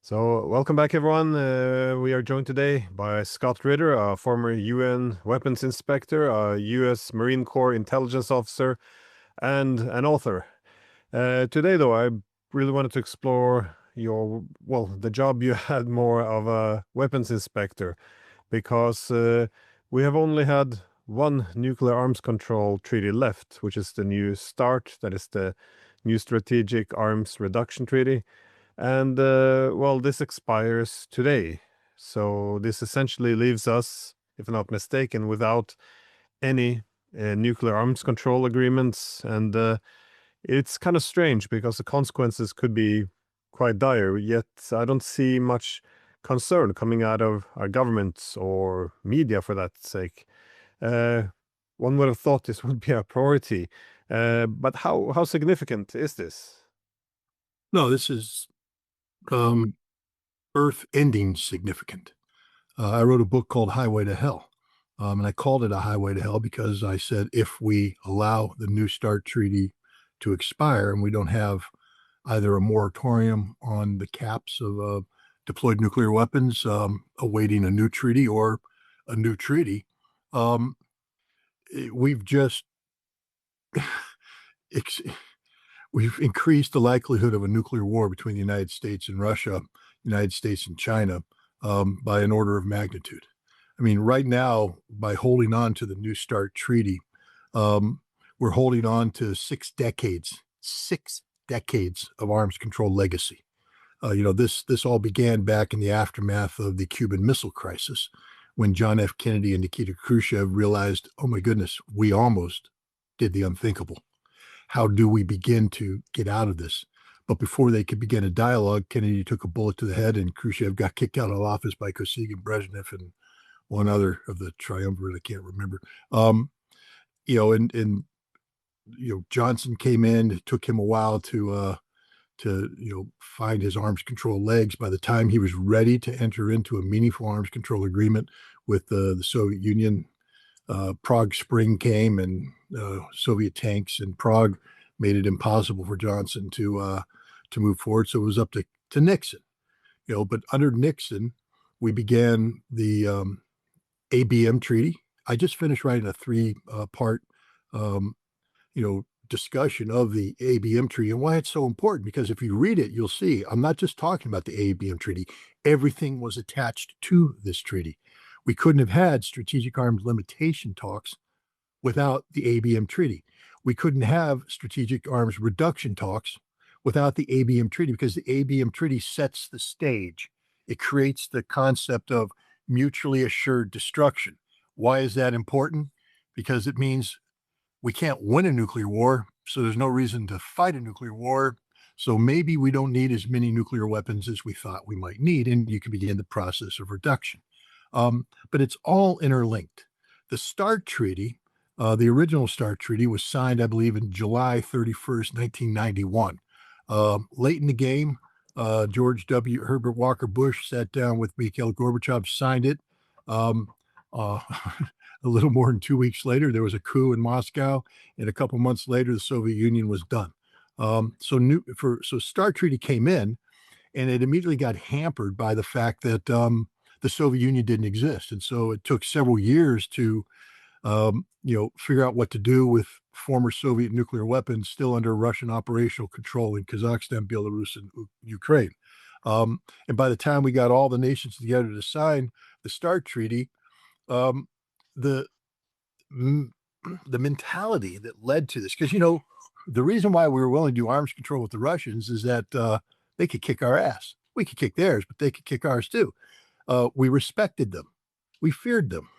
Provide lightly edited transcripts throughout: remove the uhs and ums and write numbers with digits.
So, welcome back, everyone. We are joined today by Scott Ritter, a former UN weapons inspector, a US Marine Corps intelligence officer, and an author. Today, though, I really wanted to explore the job you had more of a weapons inspector, because we have only had one nuclear arms control treaty left, which is the New START, that is the New Strategic Arms Reduction Treaty. And this expires today. So this essentially leaves us, if I'm not mistaken, without any nuclear arms control agreements. And it's kind of strange because the consequences could be quite dire, yet I don't see much concern coming out of our governments or media for that sake. Uh, One would have thought this would be a priority. But how significant is this? No, this is earth-ending significant. I wrote a book called Highway to Hell, and I called it A Highway to Hell because I said if we allow the New START treaty to expire and we don't have either a moratorium on the caps of deployed nuclear weapons awaiting a new treaty or a new treaty, um, we've just we've increased the likelihood of a nuclear war between the United States and Russia, United States and China, by an order of magnitude. I mean, right now, by holding on to the New START treaty, we're holding on to 6 decades of arms control legacy. This all began back in the aftermath of the Cuban Missile Crisis, when John F. Kennedy and Nikita Khrushchev realized, oh my goodness, we almost did the unthinkable. How do we begin to get out of this? But before they could begin a dialogue, Kennedy took a bullet to the head and Khrushchev got kicked out of office by Kosygin, Brezhnev, and one other of the triumvirate I can't remember. Johnson came in. It took him a while to find his arms control legs. By the time he was ready to enter into a meaningful arms control agreement with the Soviet Union, Prague Spring came, and Soviet tanks in Prague made it impossible for Johnson to move forward. So it was up to Nixon. But under Nixon, we began the ABM treaty. I just finished writing a 3-part discussion of the ABM treaty and why it's so important. Because if you read it, you'll see I'm not just talking about the ABM treaty. Everything was attached to this treaty. We couldn't have had strategic arms limitation talks without the ABM treaty. We couldn't have strategic arms reduction talks without the ABM treaty, because the ABM treaty sets the stage. It creates the concept of mutually assured destruction. Why is that important? Because it means we can't win a nuclear war, so there's no reason to fight a nuclear war. So maybe we don't need as many nuclear weapons as we thought we might need, and you can begin the process of reduction. But it's all interlinked. The START treaty, the original START treaty, was signed, I believe, in July 31st, 1991. Late in the game, George W. Herbert Walker Bush sat down with Mikhail Gorbachev, signed it. A little more than 2 weeks later, there was a coup in Moscow, and a couple months later, the Soviet Union was done. So START treaty came in, and it immediately got hampered by the fact that the Soviet Union didn't exist, and so it took several years to figure out what to do with former Soviet nuclear weapons still under Russian operational control in Kazakhstan, Belarus, and Ukraine. And by the time we got all the nations together to sign the START treaty, the mentality that led to this, because the reason why we were willing to do arms control with the Russians is that they could kick our ass. We could kick theirs, but they could kick ours too. We respected them, we feared them,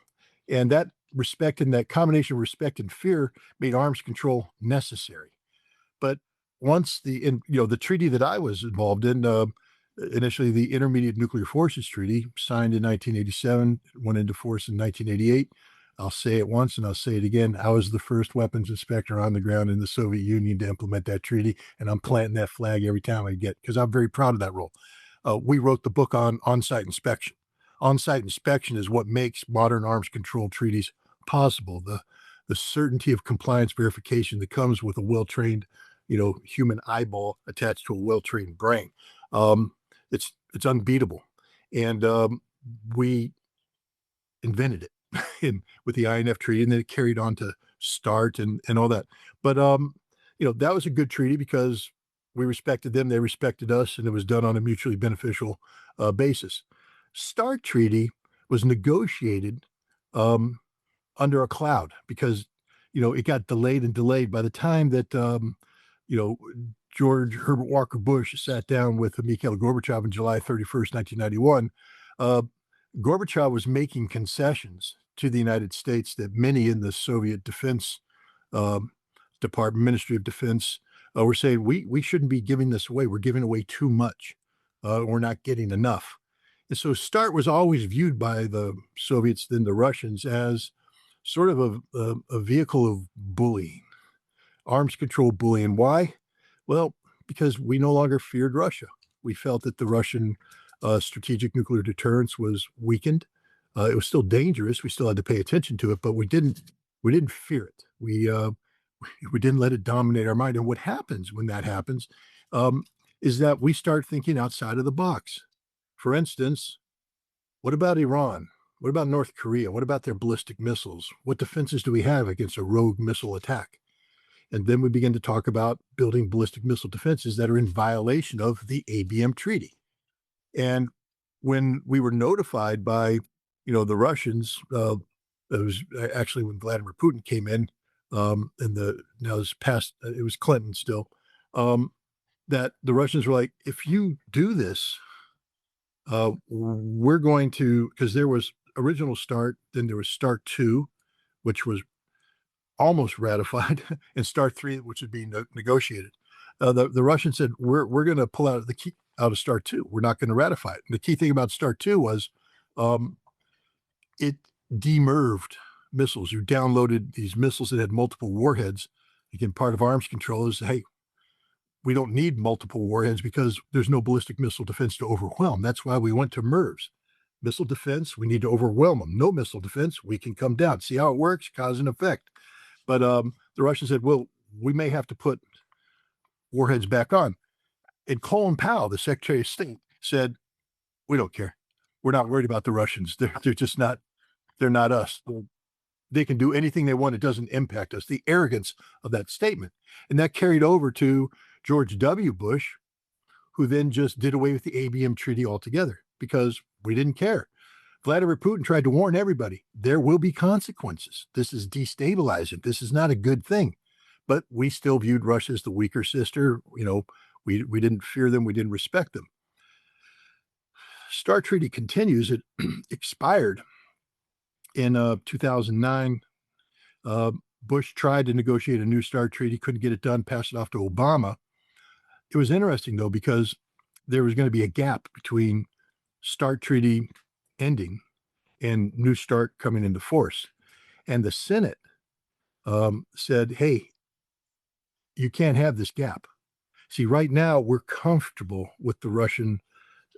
and that respect and that combination of respect and fear made arms control necessary. But once the treaty that I was involved in, initially the Intermediate Nuclear Forces Treaty, signed in 1987, went into force in 1988. I'll say it once and I'll say it again. I was the first weapons inspector on the ground in the Soviet Union to implement that treaty, and I'm planting that flag every time I get, because I'm very proud of that role. We wrote the book on on-site inspection. On-site inspection is what makes modern arms control treaties possible. The certainty of compliance verification that comes with a well-trained, human eyeball attached to a well-trained brain. It's it's unbeatable. And we invented it with the INF treaty, and then it carried on to START and all that. But that was a good treaty because we respected them, they respected us, and it was done on a mutually beneficial basis. START treaty was negotiated um, under a cloud because it got delayed and delayed. By the time that you know George Herbert Walker Bush sat down with Mikhail Gorbachev on July 31st, 1991, uh, Gorbachev was making concessions to the United States that many in the Soviet Defense um, Department, Ministry of Defense, were saying we shouldn't be giving this away. We're giving away too much. We're not getting enough. And so START was always viewed by the Soviets, then the Russians, as sort of a vehicle of bullying, arms control bullying. Why? Well, because we no longer feared Russia. We felt that the Russian strategic nuclear deterrence was weakened. It was still dangerous. We still had to pay attention to it, but we didn't fear it. We didn't let it dominate our mind. And what happens when that happens um, is that we start thinking outside of the box. For instance, what about Iran? What about North Korea? What about their ballistic missiles? What defenses do we have against a rogue missile attack? And then we begin to talk about building ballistic missile defenses that are in violation of the ABM treaty. And when we were notified by, the Russians, it was actually when Vladimir Putin came in, and now it's past, it was Clinton still, that the Russians were like, if you do this, we're going to, because there was original START, then there was START 2, which was almost ratified, and START 3, which would be negotiated. The Russians said, we're going to pull out out of START 2. We're not going to ratify it. And the key thing about START 2 was um, it demerved missiles. You downloaded these missiles that had multiple warheads. Again, part of arms control is, hey, we don't need multiple warheads because there's no ballistic missile defense to overwhelm. That's why we went to MIRVs. Missile defense, we need to overwhelm them. No missile defense, we can come down. See how it works? Cause and effect. But the Russians said, well, we may have to put warheads back on. And Colin Powell, the Secretary of State, said, we don't care. We're not worried about the Russians. They're just not, they're not us. They can do anything they want. It doesn't impact us. The arrogance of that statement. And that carried over to George W. Bush, who then just did away with the ABM treaty altogether because we didn't care. Vladimir Putin tried to warn everybody, there will be consequences. This is destabilizing. This is not a good thing. But we still viewed Russia as the weaker sister. We didn't fear them. We didn't respect them. START treaty continues. It expired in 2009. Bush tried to negotiate a new START treaty, couldn't get it done, passed it off to Obama. It was interesting, though, because there was going to be a gap between START treaty ending and New START coming into force. And the Senate said, hey, you can't have this gap. See, right now, we're comfortable with the Russian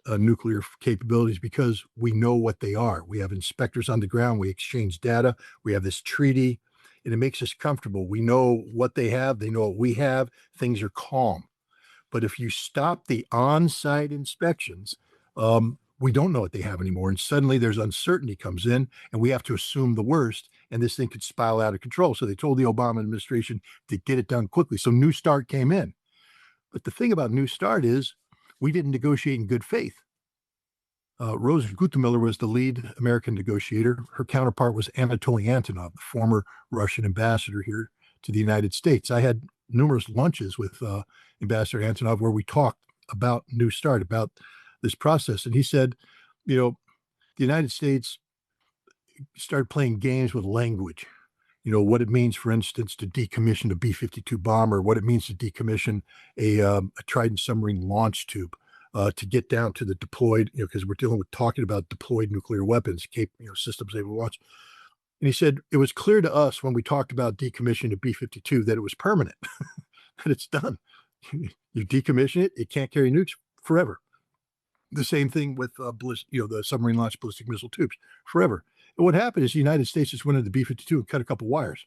nuclear capabilities because we know what they are. We have inspectors on the ground. We exchange data. We have this treaty, and it makes us comfortable. We know what they have. They know what we have. Things are calm. But if you stop the on-site inspections, we don't know what they have anymore. And suddenly there's uncertainty comes in and we have to assume the worst. And this thing could spiral out of control. So they told the Obama administration to get it done quickly. So New START came in. But the thing about New START is we didn't negotiate in good faith. Rose Gutemiller was the lead American negotiator. Her counterpart was Anatoly Antonov, the former Russian ambassador here to the United States. I had numerous lunches with Ambassador Antonov where we talked about New START, about this process. And he said, the United States started playing games with language, what it means, for instance, to decommission a B-52 bomber, what it means to decommission a Trident submarine launch tube, to get down to the deployed, because we're talking about deployed nuclear weapons, systems able to launch. And he said, it was clear to us when we talked about decommissioning a B-52 that it was permanent, that it's done. You decommission it, it can't carry nukes forever. The same thing with the submarine launched ballistic missile tubes forever. And what happened is the United States just went into the B-52 and cut a couple wires.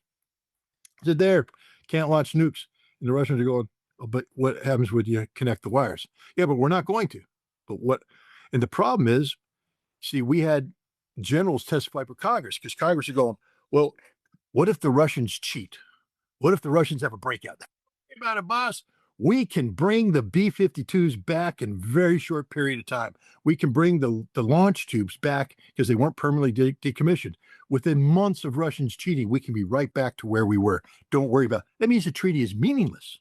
Said there, can't launch nukes. And the Russians are going, oh, but what happens when you connect the wires? Yeah, but we're not going to. But what? And the problem is, see, we had generals testify for Congress because Congress is going, well, what if the Russians cheat? What if the Russians have a breakout? About it, boss. We can bring the B-52s back in a very short period of time. We can bring the launch tubes back because they weren't permanently decommissioned. Within months of Russians cheating, we can be right back to where we were. Don't worry about it. That means the treaty is meaningless.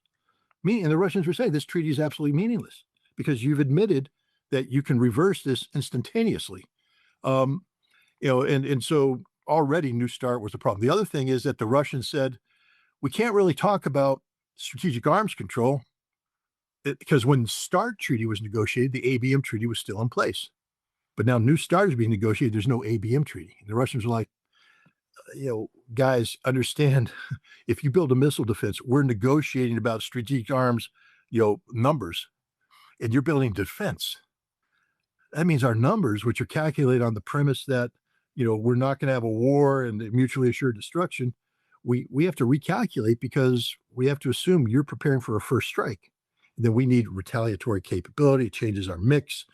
And the Russians were saying this treaty is absolutely meaningless because you've admitted that you can reverse this instantaneously. Um, and so already New START was the problem. The other thing is that the Russians said, we can't really talk about strategic arms control because when START treaty was negotiated, the ABM treaty was still in place. But now New START is being negotiated. There's no ABM treaty. And the Russians are like, guys, understand if you build a missile defense, we're negotiating about strategic arms, numbers, and you're building defense. That means our numbers, which are calculated on the premise that, we're not going to have a war and mutually assured destruction, we have to recalculate because we have to assume you're preparing for a first strike. And then we need retaliatory capability. It changes our mix.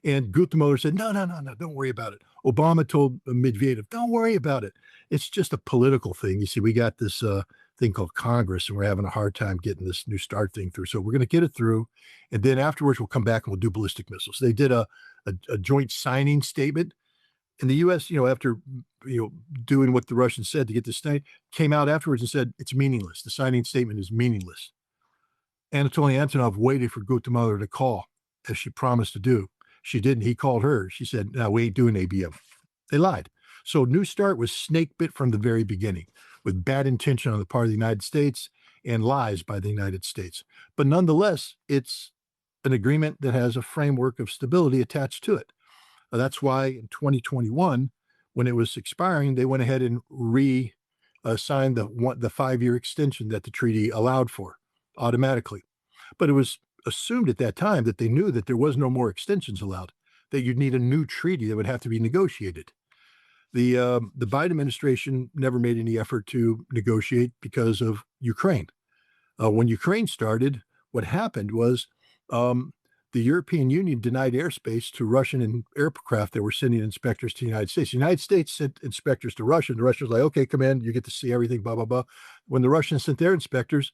And Guttemacher said, no, don't worry about it. Obama told Medvedev, don't worry about it. It's just a political thing. You see, we got this thing called Congress, and we're having a hard time getting this New START thing through. So we're going to get it through. And then afterwards, we'll come back and we'll do ballistic missiles. So they did a joint signing statement. And the U.S., after doing what the Russians said to get this thing, came out afterwards and said it's meaningless. The signing statement is meaningless. Anatoly Antonov waited for Guttemacher to call, as she promised to do. She didn't. He called her. She said, no, we ain't doing ABM. They lied. So New START was snake bit from the very beginning with bad intention on the part of the United States and lies by the United States. But nonetheless, it's an agreement that has a framework of stability attached to it. That's why in 2021, when it was expiring, they went ahead and signed the 5-year extension that the treaty allowed for automatically. But it was assumed at that time that they knew that there was no more extensions allowed, that you'd need a new treaty that would have to be negotiated. The Biden administration never made any effort to negotiate because of Ukraine. When Ukraine started, what happened was the European Union denied airspace to Russian aircraft that were sending inspectors to the United States. The United States sent inspectors to Russia, and the Russians were like, okay, come in, you get to see everything, blah, blah, blah. When the Russians sent their inspectors,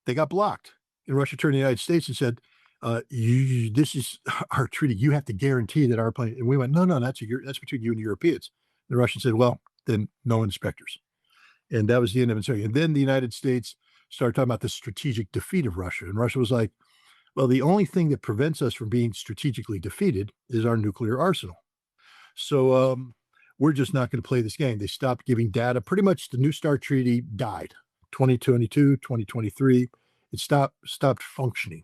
they got blocked. And Russia turned to the United States and said, this is our treaty. You have to guarantee that our plane. And we went, no, that's between you and the Europeans. And the Russians said, well, then no inspectors. And that was the end of it. And then the United States started talking about the strategic defeat of Russia. And Russia was like, well, the only thing that prevents us from being strategically defeated is our nuclear arsenal. So we're just not going to play this game. They stopped giving data. Pretty much the New START treaty died. 2022, 2023, it stopped functioning.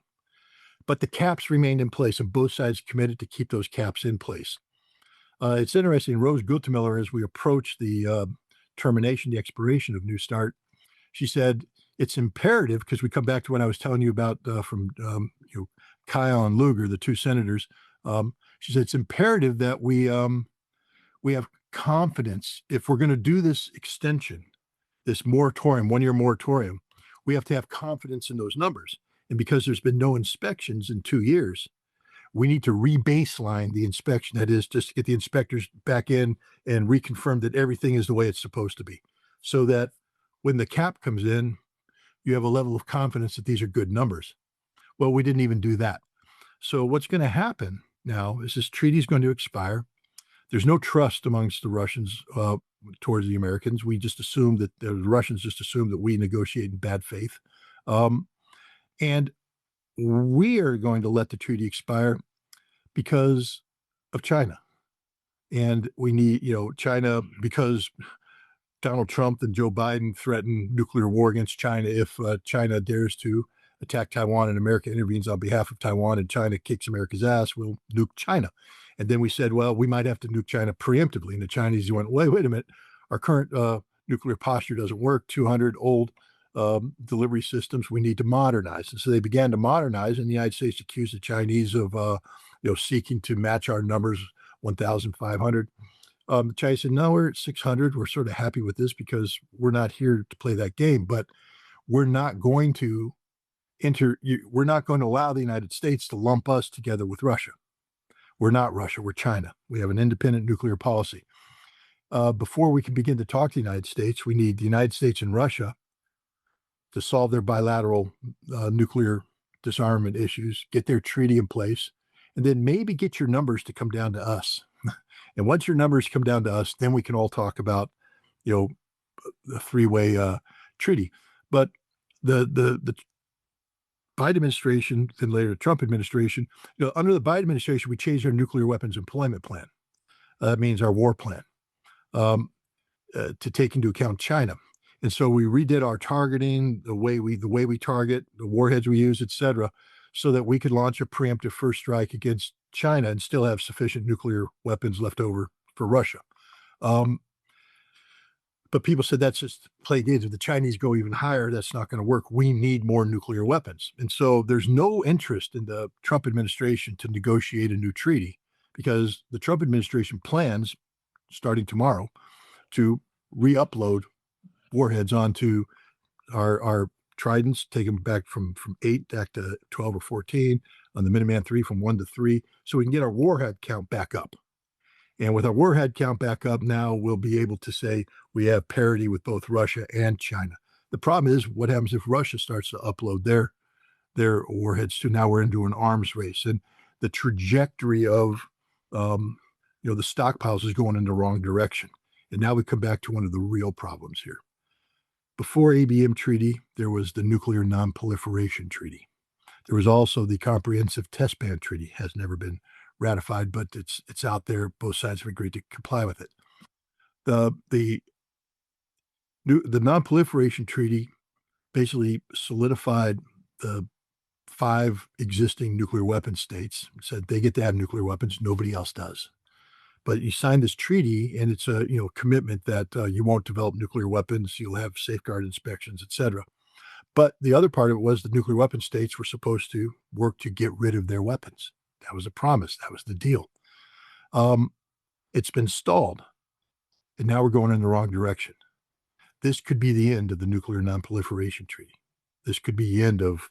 But the caps remained in place, and both sides committed to keep those caps in place. It's interesting, Rose Guttemacher, as we approach the termination, the expiration of New START, she said, it's imperative, because we come back to what I was telling you about from Kyle and Lugar, the two senators. She said, it's imperative that we have confidence. If we're going to do this extension, this moratorium, 1-year moratorium, we have to have confidence in those numbers. And because there's been no inspections in 2 years, we need to re-baseline the inspection. That is, just get the inspectors back in and reconfirm that everything is the way it's supposed to be, so that when the cap comes in, you have a level of confidence that these are good numbers. Well, we didn't even do that. So what's going to happen now is this treaty is going to expire. There's no trust amongst the Russians towards the Americans. We just assume that the Russians just assume that we negotiate in bad faith. And we are going to let the treaty expire because of China. And we need, China, because Donald Trump and Joe Biden threaten nuclear war against China if China dares to attack Taiwan and America intervenes on behalf of Taiwan and China kicks America's ass, we'll nuke China. And then we said, well, we might have to nuke China preemptively. And the Chinese went, wait a minute, our current nuclear posture doesn't work, 200 old delivery systems, we need to modernize. And so they began to modernize, and the United States accused the Chinese of seeking to match our numbers, 1,500. The Chinese said, no, we're at 600. We're sort of happy with this because we're not here to play that game, but we're not going to we're not going to allow the United States to lump us together with Russia. We're not Russia. We're China. We have an independent nuclear policy. Before we can begin to talk to the United States, we need the United States and Russia to solve their bilateral nuclear disarmament issues, get their treaty in place, and then maybe get your numbers to come down to us. And once your numbers come down to us, then we can all talk about, the three-way treaty. But the Biden administration, then later the Trump administration, under the Biden administration, we changed our nuclear weapons employment plan. That means our war plan, to take into account China. And so we redid our targeting, the way we target, the warheads we use, et cetera, so that we could launch a preemptive first strike against China and still have sufficient nuclear weapons left over for Russia. But people said that's just play games. If the Chinese go even higher, that's not going to work. We need more nuclear weapons. And so there's no interest in the Trump administration to negotiate a new treaty, because the Trump administration plans, starting tomorrow, to re-upload warheads onto our Tridents, take them back from 8 back to 12 or 14, on the Minuteman III from 1 to 3, so we can get our warhead count back up. And with our warhead count back up, now we'll be able to say we have parity with both Russia and China. The problem is, what happens if Russia starts to upload their warheads too? Now we're into an arms race, and the trajectory of the stockpiles is going in the wrong direction. And now we come back to one of the real problems here. Before ABM Treaty, there was the Nuclear Non-Proliferation Treaty. There was also the Comprehensive Test Ban Treaty. Has never been ratified, but it's out there. Both sides have agreed to comply with it. The Non-Proliferation Treaty basically solidified the 5 existing nuclear weapon states, said they get to have nuclear weapons, nobody else does. But you sign this treaty, and it's a commitment that you won't develop nuclear weapons, you'll have safeguard inspections, et cetera. But the other part of it was the nuclear weapon states were supposed to work to get rid of their weapons. That was a promise. That was the deal. It's been stalled, and now we're going in the wrong direction. This could be the end of the Nuclear Non-Proliferation Treaty. This could be the end of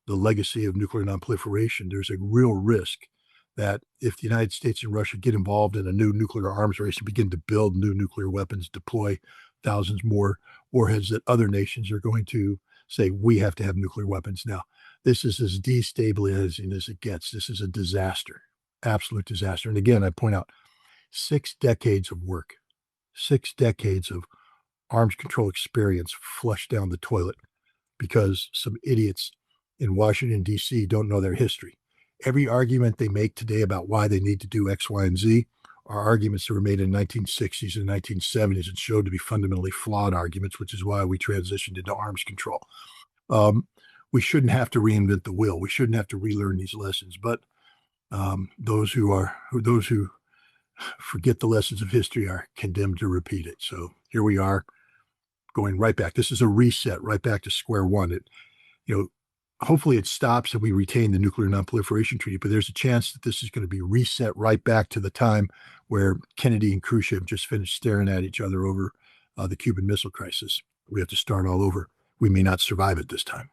the legacy of nuclear non-proliferation. There's a real risk that if the United States and Russia get involved in a new nuclear arms race and begin to build new nuclear weapons, deploy thousands more warheads, that other nations are going to say, we have to have nuclear weapons now. This is as destabilizing as it gets. This is a disaster, absolute disaster. And again, I point out 6 decades of work, 6 decades of arms control experience flushed down the toilet because some idiots in Washington, D.C. don't know their history. Every argument they make today about why they need to do X, Y, and Z are arguments that were made in the 1960s and 1970s and showed to be fundamentally flawed arguments, which is why we transitioned into arms control. We shouldn't have to reinvent the wheel. We shouldn't have to relearn these lessons. But those who forget the lessons of history are condemned to repeat it. So here we are, going right back. This is a reset, right back to square one. Hopefully it stops and we retain the Nuclear Non-Proliferation Treaty, but there's a chance that this is going to be reset right back to the time where Kennedy and Khrushchev just finished staring at each other over the Cuban Missile Crisis. We have to start all over. We may not survive it this time.